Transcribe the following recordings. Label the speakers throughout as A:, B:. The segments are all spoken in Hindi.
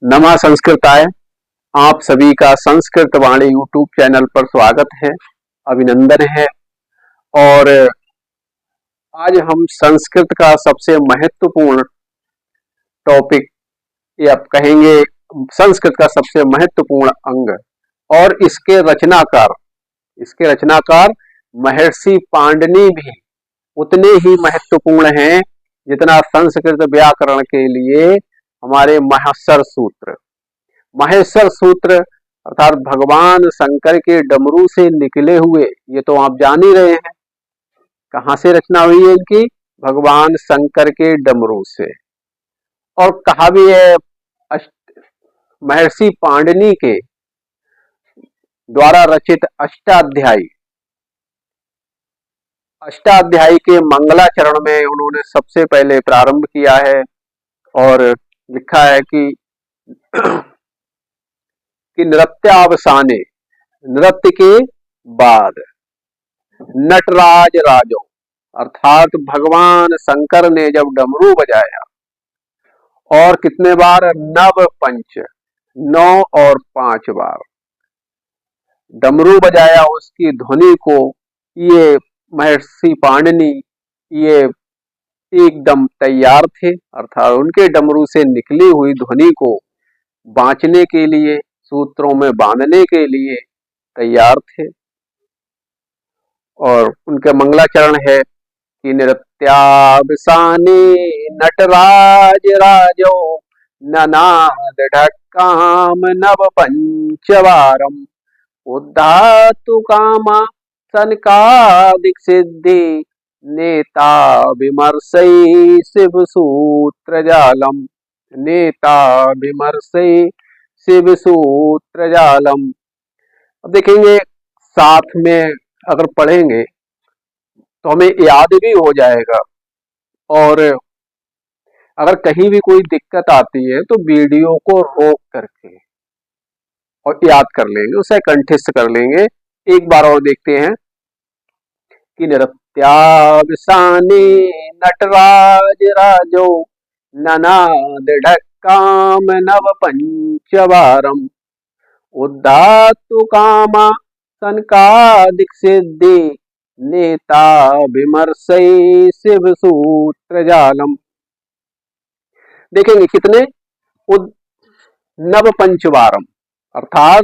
A: नमः संस्कृताय। आप सभी का संस्कृत वाणी यूट्यूब चैनल पर स्वागत है, अभिनंदन है। और आज हम संस्कृत का सबसे महत्वपूर्ण टॉपिक या कहेंगे संस्कृत का सबसे महत्वपूर्ण अंग और इसके रचनाकार महर्षि पाणिनि भी उतने ही महत्वपूर्ण हैं जितना संस्कृत व्याकरण के लिए हमारे माहेश्वर सूत्र अर्थात भगवान शंकर के डमरू से निकले हुए, ये तो आप जान ही रहे हैं कहां से रचना हुई है इनकी, भगवान शंकर के डमरू से। और कहा भी है महर्षि पाणिनि के द्वारा रचित अष्टाध्यायी के मंगलाचरण में उन्होंने सबसे पहले प्रारंभ किया है और लिखा है कि नृत्यावसाने, नृत्य के बाद नटराज राजो अर्थात भगवान शंकर ने जब डमरू बजाया और कितने बार, नव पंच, 9 और 5 बार डमरू बजाया, उसकी ध्वनि को ये महर्षि पाणिनि ये एकदम तैयार थे, अर्थात उनके डमरू से निकली हुई ध्वनि को बांचने के लिए, सूत्रों में बांधने के लिए तैयार थे। और उनके मंगलाचरण है कि नृत्यावसाने नटराज राजो ननाद ढक्काम नव पंचवारम उद्धातु कामा सनकादिक सिद्धि नेता विमर्शई शिव सूत्र जालम, नेता विमर्शई शिव सूत्र जालम। अब देखेंगे साथ में अगर पढ़ेंगे तो हमें याद भी हो जाएगा, और अगर कहीं भी कोई दिक्कत आती है तो वीडियो को रोक करके और याद कर लेंगे, उसे कंठस्थ कर लेंगे। एक बार और देखते हैं कि नृत्यावसाने नटराज राजो ननाद ढक्काम नव पंचवारम उद्धातु कामा सनकादिक सिद्धि नेता विमर्शई शिव सूत्र जालम। देखेंगे कितने, नव पंचवारम अर्थात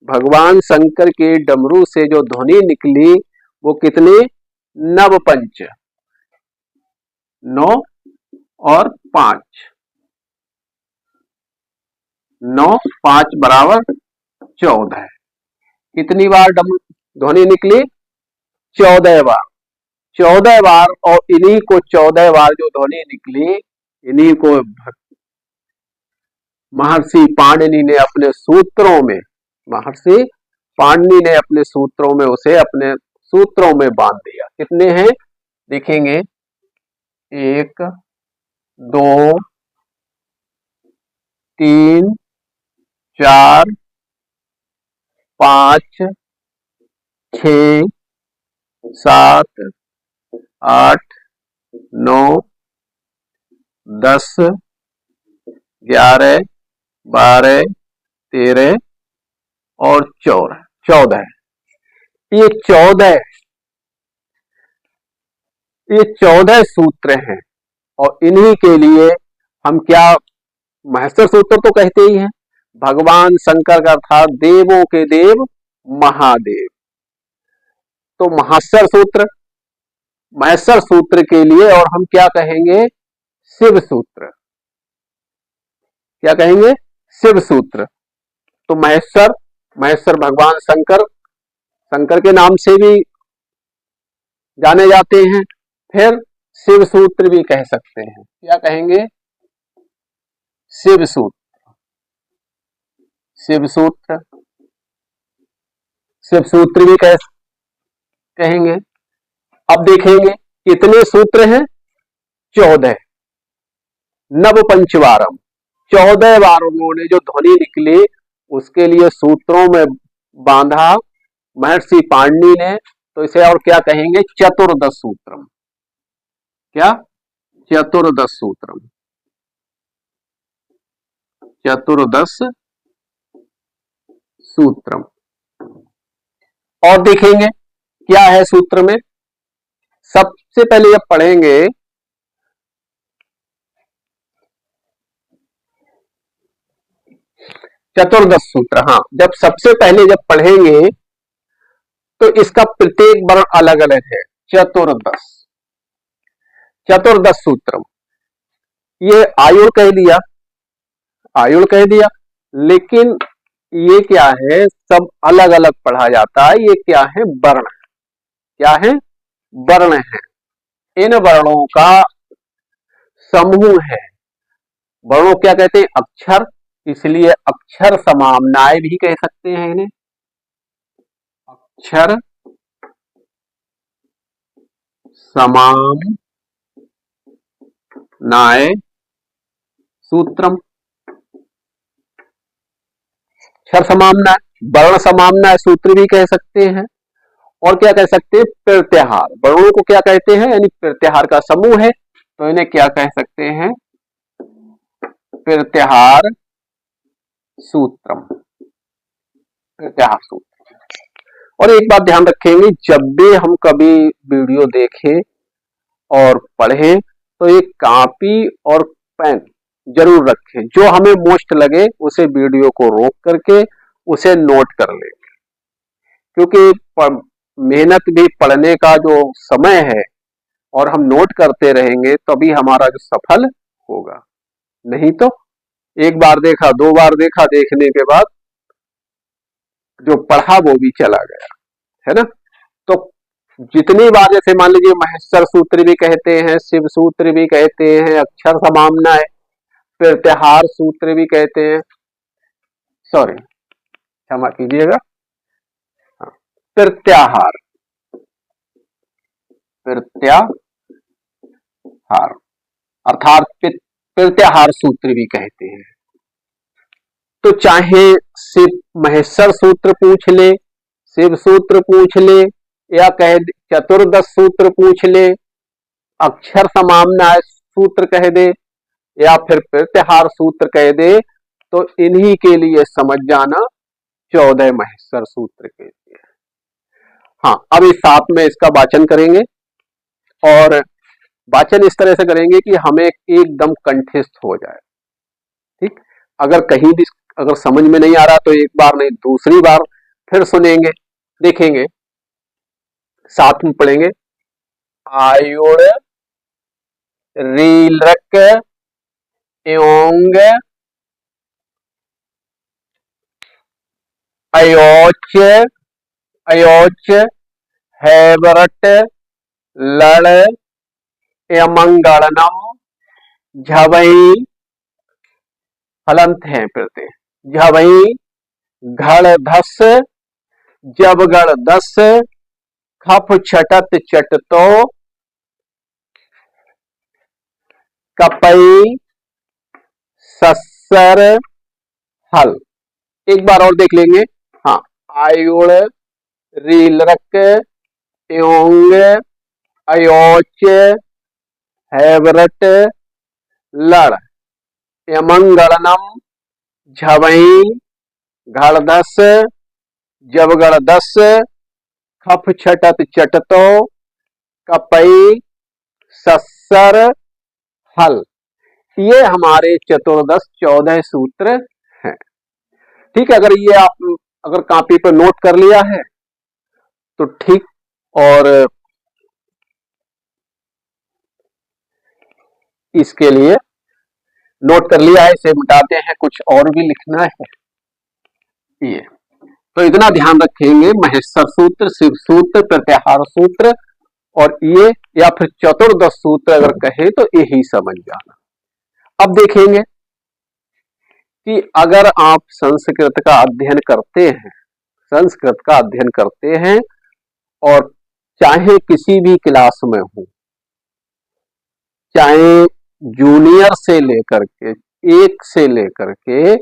A: भगवान शंकर के डमरू से जो ध्वनि निकली वो कितने, नव पंच, 9 और 5, 9 5 बराबर 14। कितनी बार ध्वनि निकली, 14 बार, 14 बार। और इन्हीं को 14 बार जो ध्वनि निकली, इन्हीं को महर्षि पाणिनि ने अपने सूत्रों में, महर्षि पाणिनि ने अपने सूत्रों में उसे अपने सूत्रों में बांध दिया। कितने हैं देखेंगे, 1 2 3 4 5 6 7 8 9 10 11 12 13 और 14। ये 14 सूत्र हैं और इन्हीं के लिए हम क्या, महर्षि सूत्र तो कहते ही हैं, भगवान शंकर का अर्थात देवों के देव महादेव। तो महेश्वर सूत्र के लिए और हम क्या कहेंगे, शिव सूत्र। क्या कहेंगे, शिव सूत्र। तो महेश्वर भगवान शंकर के नाम से भी जाने जाते हैं, फिर शिव सूत्र भी कह सकते हैं। क्या कहेंगे, शिव सूत्र, शिव सूत्र, शिव सूत्र भी कहेंगे। अब देखेंगे कितने सूत्र हैं, 14, नव पंचवारम, 14 बार उन्होंने जो ध्वनि निकली उसके लिए सूत्रों में बांधा महर्षि पाणिनि ने, तो इसे और क्या कहेंगे, चतुर्दश सूत्रम। क्या, चतुर्दश सूत्रम, चतुर्दश सूत्रम। और देखेंगे क्या है सूत्र में। सबसे पहले जब पढ़ेंगे चतुर्दश सूत्र, हाँ, जब सबसे पहले जब पढ़ेंगे तो इसका प्रत्येक वर्ण अलग अलग है। चतुर्दश, चतुर्दश सूत्रम, ये आयुर कह दिया, आयुर कह दिया, लेकिन ये क्या है, सब अलग अलग पढ़ा जाता है। ये क्या है, वर्ण, क्या है, वर्ण है। इन वर्णों का समूह है। वर्णों क्या कहते हैं, अक्षर, इसलिए अक्षर समामनाएं भी कह सकते हैं इन्हें। अक्षर समामनाएं सूत्रम, अक्षर समामनाएं, वर्ण समामनाएं सूत्र भी कह सकते हैं। और क्या कह सकते हैं, प्रत्याहार। वर्णों को क्या कहते हैं, यानी प्रत्याहार का समूह है, तो इन्हें क्या कह सकते हैं, प्रत्याहार सूत्रम, प्रत्याहार सूत्र। और एक बात ध्यान रखेंगे, जब भी हम कभी वीडियो देखें और पढ़ें तो एक कॉपी और पेन जरूर रखें। जो हमें मोस्ट लगे उसे वीडियो को रोक करके उसे नोट कर लें, क्योंकि मेहनत भी पढ़ने का जो समय है और हम नोट करते रहेंगे तभी हमारा जो सफल होगा। नहीं तो एक बार देखा, दो बार देखा, देखने के बाद जो पढ़ा वो भी चला गया, है ना। तो जितनी बार, जैसे मान लीजिए महेश्वर सूत्र भी कहते हैं, शिव सूत्र भी कहते हैं, अक्षर समामना है, प्रत्याहार सूत्र भी कहते हैं, सॉरी क्षमा कीजिएगा, प्रत्याहार, प्रत्याहार अर्थात प्रत्याहार सूत्र भी कहते हैं। तो चाहे शिव महेश्वर सूत्र पूछ ले, शिव सूत्र पूछ ले, या कह चतुर्दश सूत्र पूछ ले, अक्षर समामनाएं सूत्र कह दे, या फिर प्रत्याहार सूत्र कह दे, तो इन्हीं के लिए समझ जाना 14 महेश्वर सूत्र के लिए। हाँ, अब इस साथ में इसका वाचन करेंगे, और वाचन इस तरह से करेंगे कि हमें एकदम कंठस्थ हो जाए। ठीक, अगर कहीं भी अगर समझ में नहीं आ रहा तो एक बार नहीं दूसरी बार फिर सुनेंगे, देखेंगे, साथ में पढ़ेंगे। आयुर रीलक एोंग अयोच अयोच हैवरट लड़ यमंगलनम झवई, हलंत हैं फिरते, झवई घड़ धस जब गढ़ दस खप छटत चटतो कपई सस्सर हल। एक बार और देख लेंगे। हाँ, आयुड़ रीलरक एोंग अयोच हैवरट लड़ यमंगलनम झवई घड़दस जबगढ़ दस खप छटत चटतो कपई सस्सर हल। ये हमारे चतुर्दश 14 सूत्र हैं। ठीक है, अगर ये आप अगर कॉपी पर नोट कर लिया है तो ठीक, और इसके लिए नोट कर लिया है, इसे मिटाते हैं, कुछ और भी लिखना है। ये तो इतना ध्यान रखेंगे, महेश्वर सूत्र, शिव सूत्र, प्रत्याहार सूत्र, और ये या फिर चतुर्दश सूत्र अगर कहे तो यही समझ जाना। अब देखेंगे कि अगर आप संस्कृत का अध्ययन करते हैं, संस्कृत का अध्ययन करते हैं, और चाहे किसी भी क्लास में हो, चाहे जूनियर से लेकर के 1 से लेकर के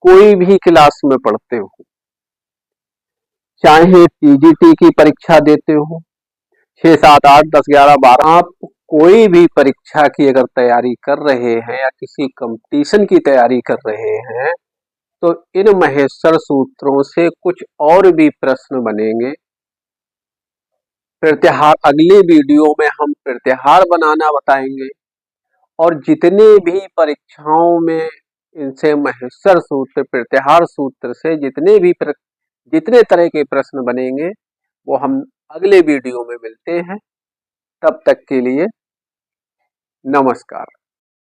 A: कोई भी क्लास में पढ़ते हो, चाहे टीजीटी की परीक्षा देते हो, 6, 7, 8, 10, 11, 12, आप कोई भी परीक्षा की अगर तैयारी कर रहे हैं या किसी कंपटीशन की तैयारी कर रहे हैं तो इन महेश्वर सूत्रों से कुछ और भी प्रश्न बनेंगे। प्रत्याहार अगली वीडियो में हम प्रत्याहार बनाना बताएंगे और जितने भी परीक्षाओं में इनसे महेश्वर सूत्र प्रत्याहार सूत्र से जितने तरह के प्रश्न बनेंगे वो हम अगले वीडियो में मिलते हैं। तब तक के लिए नमस्कार।